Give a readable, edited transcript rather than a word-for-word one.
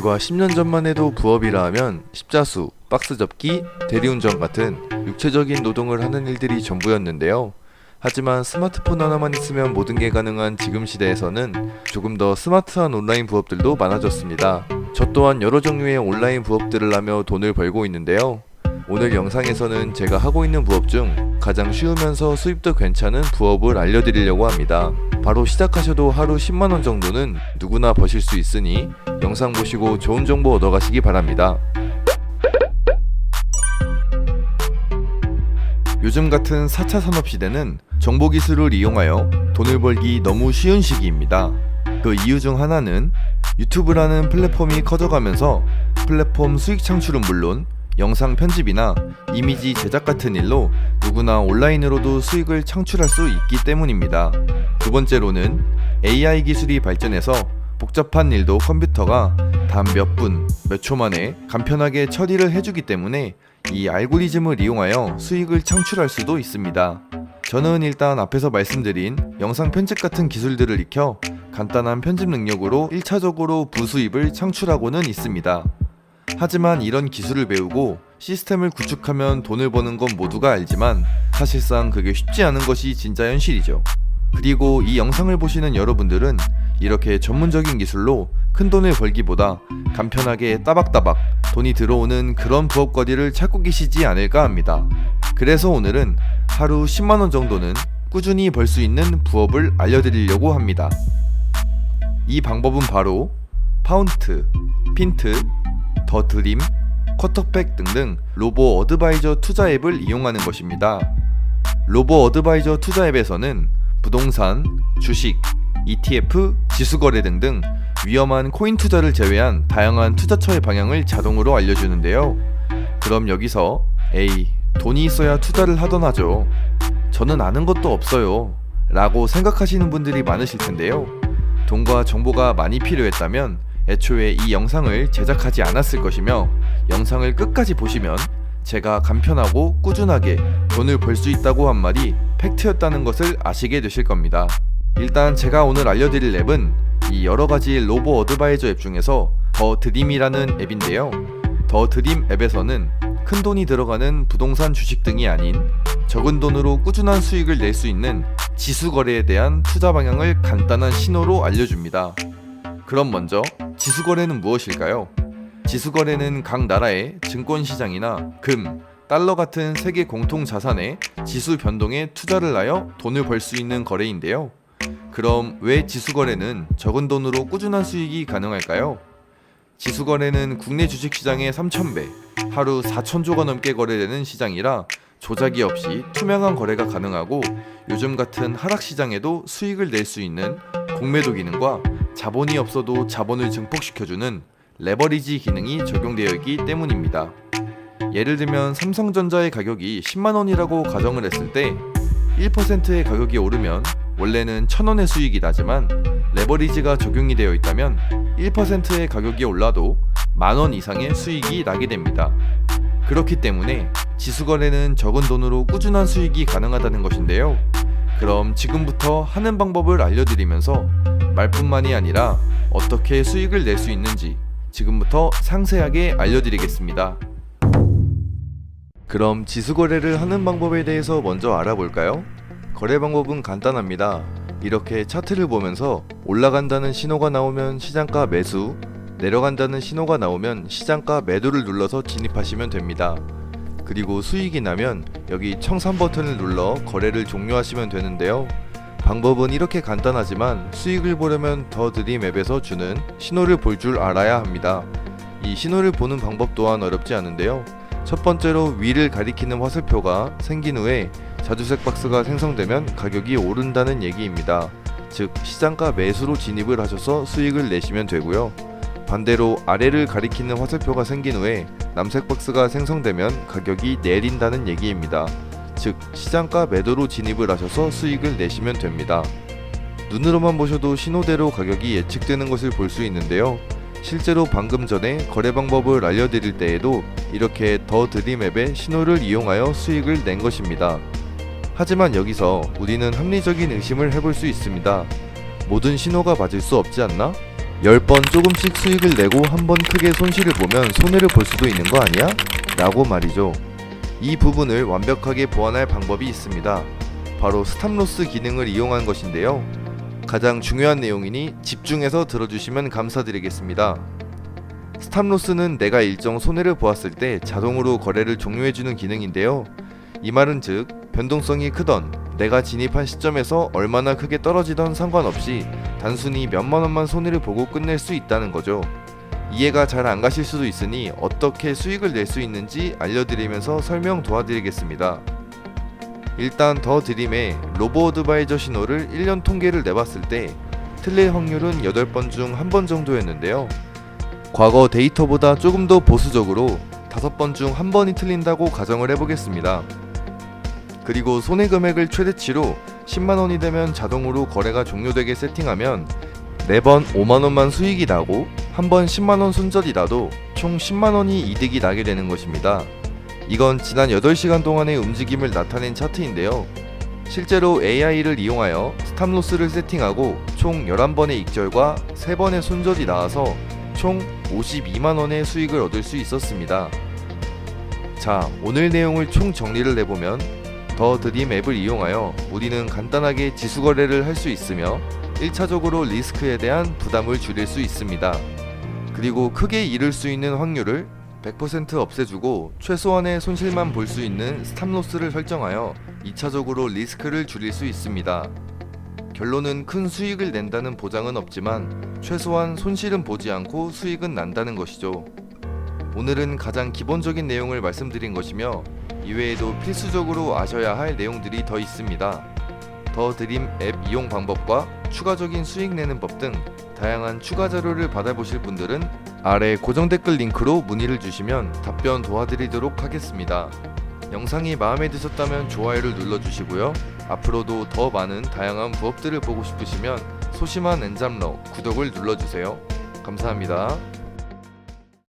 불과 10년 전만 해도 부업이라 하면 십자수, 박스 접기, 대리운전 같은 육체적인 노동을 하는 일들이 전부였는데요. 하지만 스마트폰 하나만 있으면 모든 게 가능한 지금 시대에서는 조금 더 스마트한 온라인 부업들도 많아졌습니다. 저 또한 여러 종류의 온라인 부업들을 하며 돈을 벌고 있는데요. 오늘 영상에서는 제가 하고 있는 부업 중 가장 쉬우면서 수입도 괜찮은 부업을 알려드리려고 합니다. 바로 시작하셔도 하루 10만원 정도는 누구나 버실 수 있으니 영상 보시고 좋은 정보 얻어가시기 바랍니다. 요즘 같은 4차 산업시대는 정보기술을 이용하여 돈을 벌기 너무 쉬운 시기입니다. 그 이유 중 하나는 유튜브라는 플랫폼이 커져가면서 플랫폼 수익 창출은 물론 영상 편집이나 이미지 제작 같은 일로 누구나 온라인으로도 수익을 창출할 수 있기 때문입니다. 두 번째로는 AI 기술이 발전해서 복잡한 일도 컴퓨터가 단 몇 분, 몇 초 만에 간편하게 처리를 해주기 때문에 이 알고리즘을 이용하여 수익을 창출할 수도 있습니다. 저는 일단 앞에서 말씀드린 영상 편집 같은 기술들을 익혀 간단한 편집 능력으로 1차적으로 부수입을 창출하고는 있습니다. 하지만 이런 기술을 배우고 시스템을 구축하면 돈을 버는 건 모두가 알지만 사실상 그게 쉽지 않은 것이 진짜 현실이죠. 그리고 이 영상을 보시는 여러분들은 이렇게 전문적인 기술로 큰 돈을 벌기보다 간편하게 따박따박 돈이 들어오는 그런 부업거리를 찾고 계시지 않을까 합니다. 그래서 오늘은 하루 10만원 정도는 꾸준히 벌 수 있는 부업을 알려드리려고 합니다. 이 방법은 바로 파운트, 핀트, 더 드림, 쿼터팩 등등 로보 어드바이저 투자 앱을 이용하는 것입니다. 로보 어드바이저 투자 앱에서는 부동산, 주식, ETF, 지수거래 등등 위험한 코인 투자를 제외한 다양한 투자처의 방향을 자동으로 알려주는데요. 그럼 여기서 에이, 돈이 있어야 투자를 하던 하죠. 저는 아는 것도 없어요 라고 생각하시는 분들이 많으실 텐데요. 돈과 정보가 많이 필요했다면 애초에 이 영상을 제작하지 않았을 것이며 영상을 끝까지 보시면 제가 간편하고 꾸준하게 돈을 벌 수 있다고 한 말이 팩트였다는 것을 아시게 되실 겁니다. 일단 제가 오늘 알려드릴 앱은 이 여러가지 로보 어드바이저 앱 중에서 더 드림이라는 앱인데요. 더 드림 앱에서는 큰 돈이 들어가는 부동산 주식 등이 아닌 적은 돈으로 꾸준한 수익을 낼 수 있는 지수 거래에 대한 투자 방향을 간단한 신호로 알려줍니다. 그럼 먼저 지수 거래는 무엇일까요? 지수 거래는 각 나라의 증권 시장이나 금, 달러 같은 세계 공통 자산의 지수 변동에 투자를 하여 돈을 벌 수 있는 거래인데요. 그럼 왜 지수 거래는 적은 돈으로 꾸준한 수익이 가능할까요? 지수 거래는 국내 주식 시장의 3,000배, 하루 4,000조가 넘게 거래되는 시장이라 조작이 없이 투명한 거래가 가능하고 요즘 같은 하락 시장에도 수익을 낼 수 있는 공매도 기능과 자본이 없어도 자본을 증폭시켜주는 레버리지 기능이 적용되어 있기 때문입니다. 예를 들면 삼성전자의 가격이 10만원이라고 가정을 했을 때 1%의 가격이 오르면 원래는 1,000원의 수익이 나지만 레버리지가 적용이 되어 있다면 1%의 가격이 올라도 10,000원 이상의 수익이 나게 됩니다. 그렇기 때문에 지수거래는 적은 돈으로 꾸준한 수익이 가능하다는 것인데요. 그럼 지금부터 하는 방법을 알려드리면서 말뿐만이 아니라 어떻게 수익을 낼 수 있는지 지금부터 상세하게 알려드리겠습니다. 그럼 지수거래를 하는 방법에 대해서 먼저 알아볼까요? 거래 방법은 간단합니다. 이렇게 차트를 보면서 올라간다는 신호가 나오면 시장가 매수, 내려간다는 신호가 나오면 시장가 매도를 눌러서 진입하시면 됩니다. 그리고 수익이 나면 여기 청산 버튼을 눌러 거래를 종료하시면 되는데요. 방법은 이렇게 간단하지만 수익을 보려면 더 드림 앱에서 주는 신호를 볼 줄 알아야 합니다. 이 신호를 보는 방법 또한 어렵지 않은데요. 첫 번째로 위를 가리키는 화살표가 생긴 후에 자주색 박스가 생성되면 가격이 오른다는 얘기입니다. 즉 시장가 매수로 진입을 하셔서 수익을 내시면 되고요. 반대로 아래를 가리키는 화살표가 생긴 후에 남색 박스가 생성되면 가격이 내린다는 얘기입니다. 즉 시장가 매도로 진입을 하셔서 수익을 내시면 됩니다. 눈으로만 보셔도 신호대로 가격이 예측되는 것을 볼 수 있는데요. 실제로 방금 전에 거래 방법을 알려드릴 때에도 이렇게 더 드림 앱의 신호를 이용하여 수익을 낸 것입니다. 하지만 여기서 우리는 합리적인 의심을 해볼 수 있습니다. 모든 신호가 맞을 수 없지 않나? 10번 조금씩 수익을 내고 한 번 크게 손실을 보면 손해를 볼 수도 있는 거 아니야? 라고 말이죠. 이 부분을 완벽하게 보완할 방법이 있습니다. 바로 스탑로스 기능을 이용한 것인데요. 가장 중요한 내용이니 집중해서 들어주시면 감사드리겠습니다. 스탑로스는 내가 일정 손해를 보았을 때 자동으로 거래를 종료해주는 기능인데요. 이 말은 즉 변동성이 크던 내가 진입한 시점에서 얼마나 크게 떨어지던 상관없이 단순히 몇만 원만 손해를 보고 끝낼 수 있다는 거죠. 이해가 잘 안 가실 수도 있으니 어떻게 수익을 낼 수 있는지 알려드리면서 설명 도와드리겠습니다. 일단 더 드림의 로보 어드바이저 신호를 1년 통계를 내봤을 때 틀릴 확률은 8번 중 1번 정도였는데요. 과거 데이터보다 조금 더 보수적으로 5번 중 1번이 틀린다고 가정을 해보겠습니다. 그리고 손해 금액을 최대치로 10만원이 되면 자동으로 거래가 종료되게 세팅하면 4번 5만원만 수익이 나고 한 번 10만원 손절이라도 총 10만원이 이득이 나게 되는 것입니다. 이건 지난 8시간 동안의 움직임을 나타낸 차트인데요. 실제로 AI를 이용하여 스탑로스를 세팅하고 총 11번의 익절과 3번의 손절이 나와서 총 52만원의 수익을 얻을 수 있었습니다. 자, 오늘 내용을 총 정리를 해보면 더 드림 앱을 이용하여 우리는 간단하게 지수 거래를 할 수 있으며 1차적으로 리스크에 대한 부담을 줄일 수 있습니다. 그리고 크게 잃을 수 있는 확률을 100% 없애주고 최소한의 손실만 볼 수 있는 스탑로스를 설정하여 2차적으로 리스크를 줄일 수 있습니다. 결론은 큰 수익을 낸다는 보장은 없지만 최소한 손실은 보지 않고 수익은 난다는 것이죠. 오늘은 가장 기본적인 내용을 말씀드린 것이며 이외에도 필수적으로 아셔야 할 내용들이 더 있습니다. 더 드림 앱 이용 방법과 추가적인 수익 내는 법 등 다양한 추가 자료를 받아보실 분들은 아래 고정 댓글 링크로 문의를 주시면 답변 도와드리도록 하겠습니다. 영상이 마음에 드셨다면 좋아요를 눌러주시고요. 앞으로도 더 많은 다양한 부업들을 보고 싶으시면 소심한 엔잡러 구독을 눌러주세요. 감사합니다.